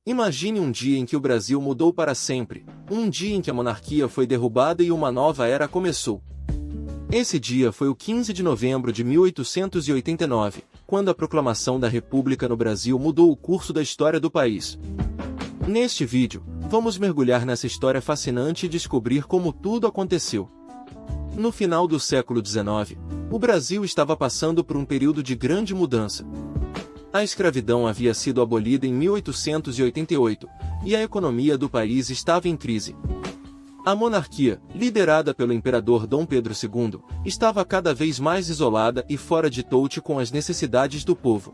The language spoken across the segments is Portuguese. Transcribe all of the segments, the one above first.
Imagine um dia em que o Brasil mudou para sempre, um dia em que a monarquia foi derrubada e uma nova era começou. Esse dia foi o 15 de novembro de 1889, quando a proclamação da República no Brasil mudou o curso da história do país. Neste vídeo, vamos mergulhar nessa história fascinante e descobrir como tudo aconteceu. No final do século XIX, o Brasil estava passando por um período de grande mudança. A escravidão havia sido abolida em 1888, e a economia do país estava em crise. A monarquia, liderada pelo imperador Dom Pedro II, estava cada vez mais isolada e fora de touch com as necessidades do povo.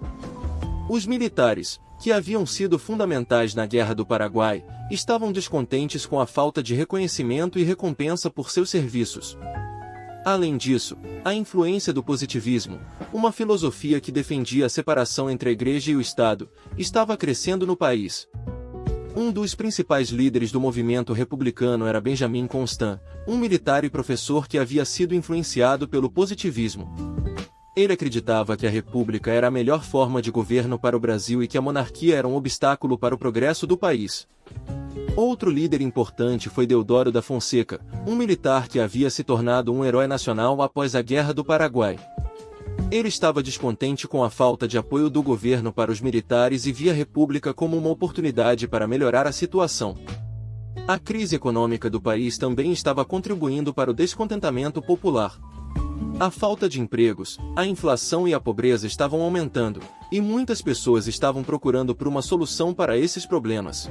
Os militares, que haviam sido fundamentais na Guerra do Paraguai, estavam descontentes com a falta de reconhecimento e recompensa por seus serviços. Além disso, a influência do positivismo, uma filosofia que defendia a separação entre a Igreja e o Estado, estava crescendo no país. Um dos principais líderes do movimento republicano era Benjamin Constant, um militar e professor que havia sido influenciado pelo positivismo. Ele acreditava que a república era a melhor forma de governo para o Brasil e que a monarquia era um obstáculo para o progresso do país. Outro líder importante foi Deodoro da Fonseca, um militar que havia se tornado um herói nacional após a Guerra do Paraguai. Ele estava descontente com a falta de apoio do governo para os militares e via a república como uma oportunidade para melhorar a situação. A crise econômica do país também estava contribuindo para o descontentamento popular. A falta de empregos, a inflação e a pobreza estavam aumentando, e muitas pessoas estavam procurando por uma solução para esses problemas.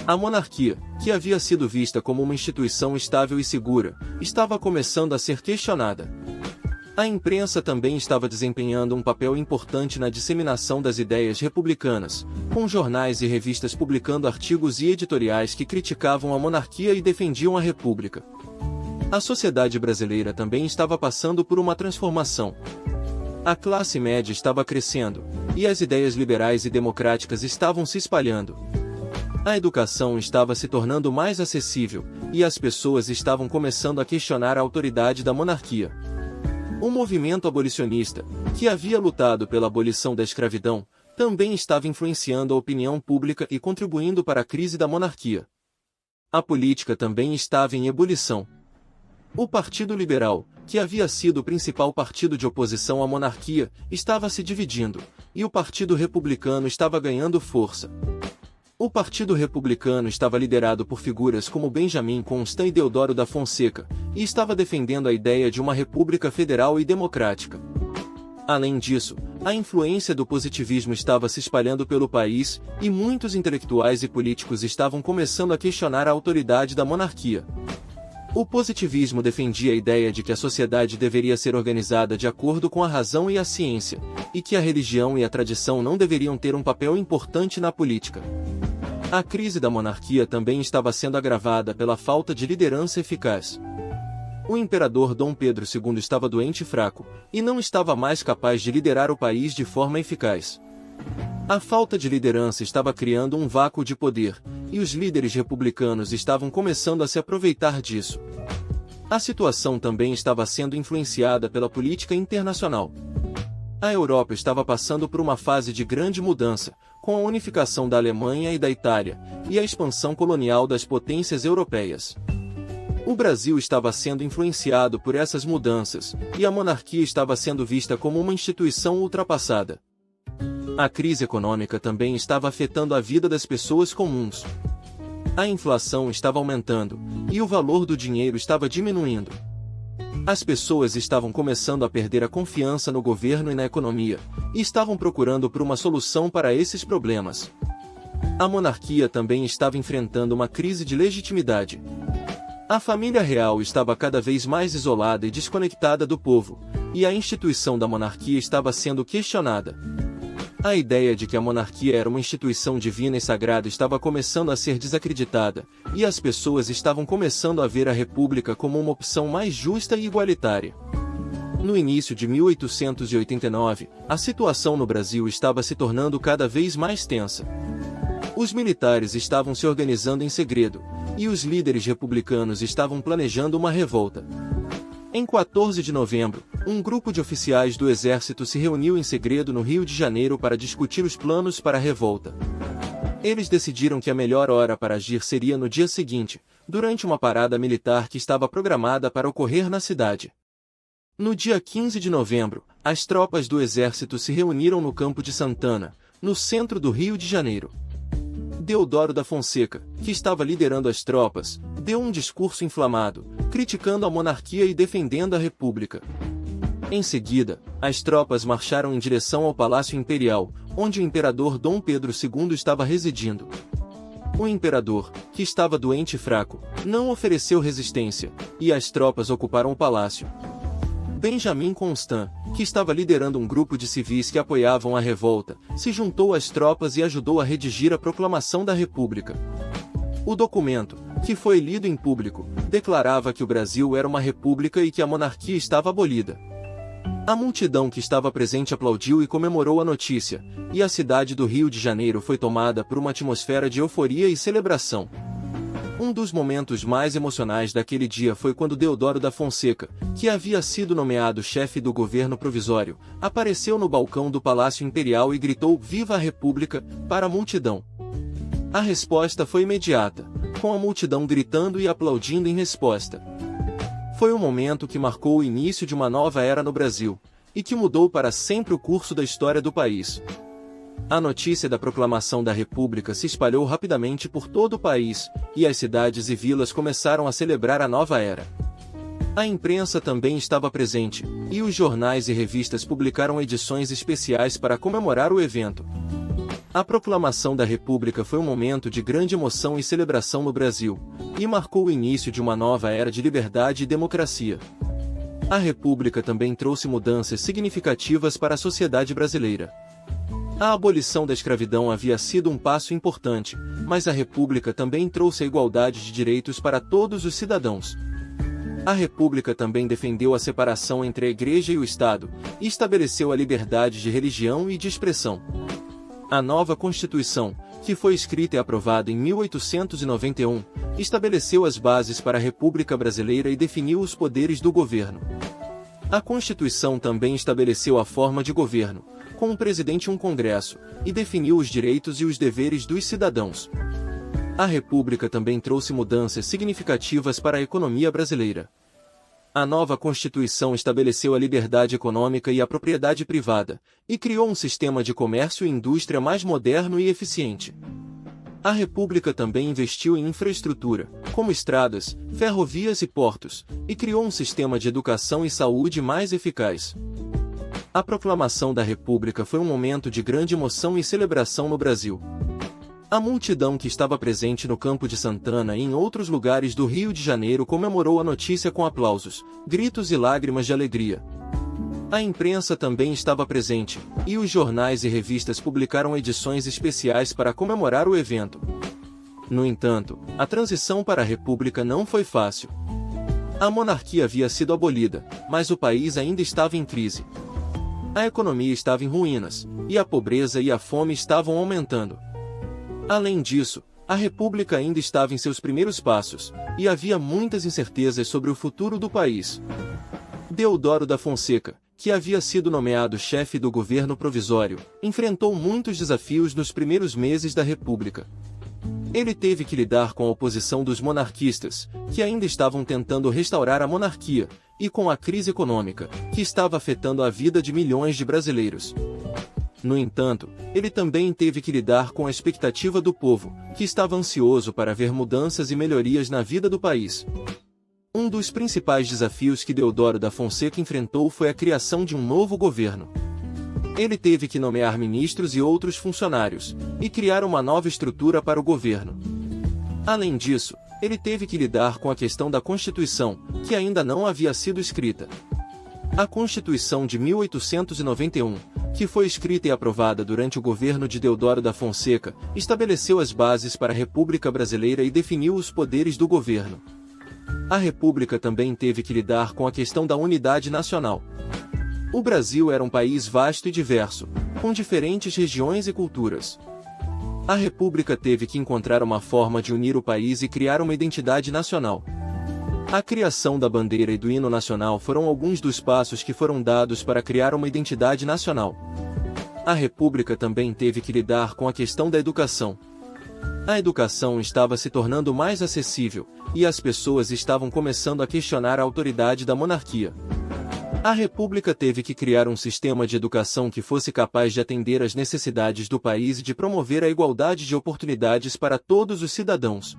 A monarquia, que havia sido vista como uma instituição estável e segura, estava começando a ser questionada. A imprensa também estava desempenhando um papel importante na disseminação das ideias republicanas, com jornais e revistas publicando artigos e editoriais que criticavam a monarquia e defendiam a república. A sociedade brasileira também estava passando por uma transformação. A classe média estava crescendo, e as ideias liberais e democráticas estavam se espalhando. A educação estava se tornando mais acessível, e as pessoas estavam começando a questionar a autoridade da monarquia. O movimento abolicionista, que havia lutado pela abolição da escravidão, também estava influenciando a opinião pública e contribuindo para a crise da monarquia. A política também estava em ebulição. O Partido Liberal, que havia sido o principal partido de oposição à monarquia, estava se dividindo, e o Partido Republicano estava ganhando força. O Partido Republicano estava liderado por figuras como Benjamin Constant e Deodoro da Fonseca, e estava defendendo a ideia de uma república federal e democrática. Além disso, a influência do positivismo estava se espalhando pelo país, e muitos intelectuais e políticos estavam começando a questionar a autoridade da monarquia. O positivismo defendia a ideia de que a sociedade deveria ser organizada de acordo com a razão e a ciência, e que a religião e a tradição não deveriam ter um papel importante na política. A crise da monarquia também estava sendo agravada pela falta de liderança eficaz. O imperador Dom Pedro II estava doente e fraco, e não estava mais capaz de liderar o país de forma eficaz. A falta de liderança estava criando um vácuo de poder, e os líderes republicanos estavam começando a se aproveitar disso. A situação também estava sendo influenciada pela política internacional. A Europa estava passando por uma fase de grande mudança, com a unificação da Alemanha e da Itália, e a expansão colonial das potências europeias. O Brasil estava sendo influenciado por essas mudanças, e a monarquia estava sendo vista como uma instituição ultrapassada. A crise econômica também estava afetando a vida das pessoas comuns. A inflação estava aumentando, e o valor do dinheiro estava diminuindo. As pessoas estavam começando a perder a confiança no governo e na economia, e estavam procurando por uma solução para esses problemas. A monarquia também estava enfrentando uma crise de legitimidade. A família real estava cada vez mais isolada e desconectada do povo, e a instituição da monarquia estava sendo questionada. A ideia de que a monarquia era uma instituição divina e sagrada estava começando a ser desacreditada, e as pessoas estavam começando a ver a república como uma opção mais justa e igualitária. No início de 1889, a situação no Brasil estava se tornando cada vez mais tensa. Os militares estavam se organizando em segredo, e os líderes republicanos estavam planejando uma revolta. Em 14 de novembro, um grupo de oficiais do exército se reuniu em segredo no Rio de Janeiro para discutir os planos para a revolta. Eles decidiram que a melhor hora para agir seria no dia seguinte, durante uma parada militar que estava programada para ocorrer na cidade. No dia 15 de novembro, as tropas do exército se reuniram no Campo de Santana, no centro do Rio de Janeiro. Deodoro da Fonseca, que estava liderando as tropas, deu um discurso inflamado, criticando a monarquia e defendendo a república. Em seguida, as tropas marcharam em direção ao Palácio Imperial, onde o imperador Dom Pedro II estava residindo. O imperador, que estava doente e fraco, não ofereceu resistência, e as tropas ocuparam o palácio. Benjamin Constant, que estava liderando um grupo de civis que apoiavam a revolta, se juntou às tropas e ajudou a redigir a Proclamação da República. O documento, que foi lido em público, declarava que o Brasil era uma república e que a monarquia estava abolida. A multidão que estava presente aplaudiu e comemorou a notícia, e a cidade do Rio de Janeiro foi tomada por uma atmosfera de euforia e celebração. Um dos momentos mais emocionais daquele dia foi quando Deodoro da Fonseca, que havia sido nomeado chefe do governo provisório, apareceu no balcão do Palácio Imperial e gritou "Viva a República" para a multidão. A resposta foi imediata, com a multidão gritando e aplaudindo em resposta. Foi um momento que marcou o início de uma nova era no Brasil, e que mudou para sempre o curso da história do país. A notícia da proclamação da República se espalhou rapidamente por todo o país, e as cidades e vilas começaram a celebrar a nova era. A imprensa também estava presente, e os jornais e revistas publicaram edições especiais para comemorar o evento. A proclamação da República foi um momento de grande emoção e celebração no Brasil, e marcou o início de uma nova era de liberdade e democracia. A República também trouxe mudanças significativas para a sociedade brasileira. A abolição da escravidão havia sido um passo importante, mas a República também trouxe a igualdade de direitos para todos os cidadãos. A República também defendeu a separação entre a Igreja e o Estado, e estabeleceu a liberdade de religião e de expressão. A nova Constituição, que foi escrita e aprovada em 1891, estabeleceu as bases para a República Brasileira e definiu os poderes do governo. A Constituição também estabeleceu a forma de governo, com um presidente e um Congresso, e definiu os direitos e os deveres dos cidadãos. A República também trouxe mudanças significativas para a economia brasileira. A nova Constituição estabeleceu a liberdade econômica e a propriedade privada, e criou um sistema de comércio e indústria mais moderno e eficiente. A República também investiu em infraestrutura, como estradas, ferrovias e portos, e criou um sistema de educação e saúde mais eficaz. A proclamação da República foi um momento de grande emoção e celebração no Brasil. A multidão que estava presente no Campo de Santana e em outros lugares do Rio de Janeiro comemorou a notícia com aplausos, gritos e lágrimas de alegria. A imprensa também estava presente, e os jornais e revistas publicaram edições especiais para comemorar o evento. No entanto, a transição para a República não foi fácil. A monarquia havia sido abolida, mas o país ainda estava em crise. A economia estava em ruínas, e a pobreza e a fome estavam aumentando. Além disso, a República ainda estava em seus primeiros passos, e havia muitas incertezas sobre o futuro do país. Deodoro da Fonseca, que havia sido nomeado chefe do governo provisório, enfrentou muitos desafios nos primeiros meses da República. Ele teve que lidar com a oposição dos monarquistas, que ainda estavam tentando restaurar a monarquia, e com a crise econômica, que estava afetando a vida de milhões de brasileiros. No entanto, ele também teve que lidar com a expectativa do povo, que estava ansioso para ver mudanças e melhorias na vida do país. Um dos principais desafios que Deodoro da Fonseca enfrentou foi a criação de um novo governo. Ele teve que nomear ministros e outros funcionários, e criar uma nova estrutura para o governo. Além disso, ele teve que lidar com a questão da Constituição, que ainda não havia sido escrita. A Constituição de 1891, que foi escrita e aprovada durante o governo de Deodoro da Fonseca, estabeleceu as bases para a República Brasileira e definiu os poderes do governo. A República também teve que lidar com a questão da unidade nacional. O Brasil era um país vasto e diverso, com diferentes regiões e culturas. A República teve que encontrar uma forma de unir o país e criar uma identidade nacional. A criação da bandeira e do hino nacional foram alguns dos passos que foram dados para criar uma identidade nacional. A República também teve que lidar com a questão da educação. A educação estava se tornando mais acessível, e as pessoas estavam começando a questionar a autoridade da monarquia. A República teve que criar um sistema de educação que fosse capaz de atender às necessidades do país e de promover a igualdade de oportunidades para todos os cidadãos.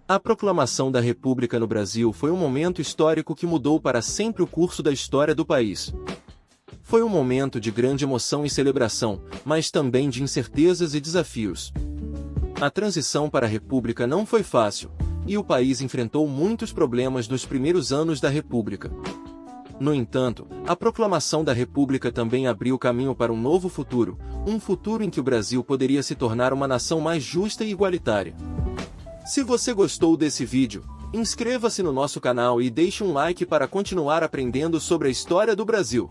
A proclamação da República no Brasil foi um momento histórico que mudou para sempre o curso da história do país. Foi um momento de grande emoção e celebração, mas também de incertezas e desafios. A transição para a República não foi fácil, e o país enfrentou muitos problemas nos primeiros anos da República. No entanto, a proclamação da República também abriu caminho para um novo futuro, um futuro em que o Brasil poderia se tornar uma nação mais justa e igualitária. Se você gostou desse vídeo, inscreva-se no nosso canal e deixe um like para continuar aprendendo sobre a história do Brasil.